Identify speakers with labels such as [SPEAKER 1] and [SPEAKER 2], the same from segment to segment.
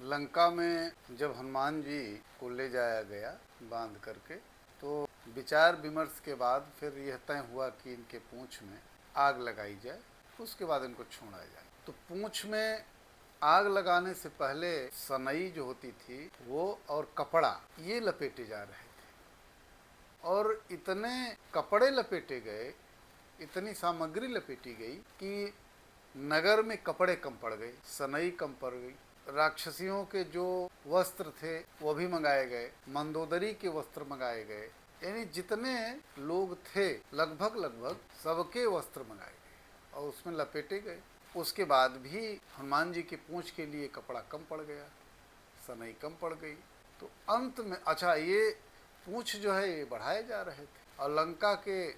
[SPEAKER 1] लंका में जब हनुमान जी को ले जाया गया बांध करके, तो विचार विमर्श के बाद फिर यह तय हुआ कि इनके पूंछ में आग लगाई जाए, उसके बाद इनको छोड़ा जाए। तो पूंछ में आग लगाने से पहले सनई जो होती थी वो और कपड़ा ये लपेटे जा रहे थे, और इतने कपड़े लपेटे गए, इतनी सामग्री लपेटी गई कि नगर में कपड़े कम पड़ गए, सनई कम पड़ गई। राक्षसियों के जो वस्त्र थे वो भी मंगाए गए, मंदोदरी के वस्त्र मंगाए गए, यानी जितने लोग थे लगभग लगभग सबके वस्त्र मंगाए गए और उसमें लपेटे गए। उसके बाद भी हनुमान जी की पूंछ के लिए कपड़ा कम पड़ गया, सनई कम पड़ गई। तो अंत में अच्छा ये पूंछ जो है ये बढ़ाए जा रहे थे, और लंका के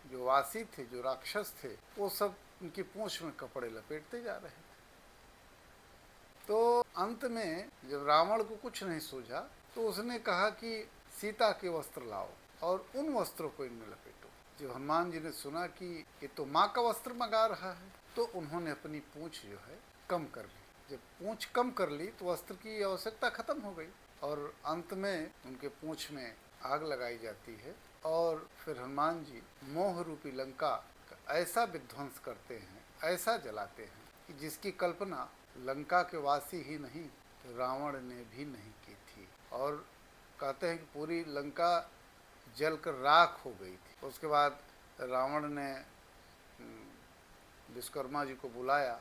[SPEAKER 1] जो वासी थे, जो राक्षस थे, वो सब उनकी पूंछ में कपड़े लपेटते जा रहे थे। तो अंत में जब रावण को कुछ नहीं सूझा तो उसने कहा कि सीता के वस्त्र लाओ और उन वस्त्रों को इनमें लपेटो। जब हनुमान जी ने सुना कि ये तो माँ का वस्त्र मंगा रहा है, तो उन्होंने अपनी पूंछ जो है कम कर ली। जब पूंछ कम कर ली तो वस्त्र की आवश्यकता खत्म हो गई, और अंत में उनके पूंछ में आग लगाई जाती है, और फिर हनुमान जी मोह रूपी लंका का ऐसा विध्वंस करते हैं, ऐसा जलाते हैं कि जिसकी कल्पना लंका के वासी ही नहीं, रावण ने भी नहीं की थी। और कहते हैं कि पूरी लंका जलकर राख हो गई थी। उसके बाद रावण ने विश्वकर्मा जी को बुलाया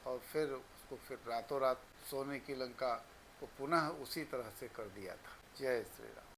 [SPEAKER 1] और फिर उसको फिर रातों रात सोने की लंका को पुनः उसी तरह से कर दिया था। जय श्री राम।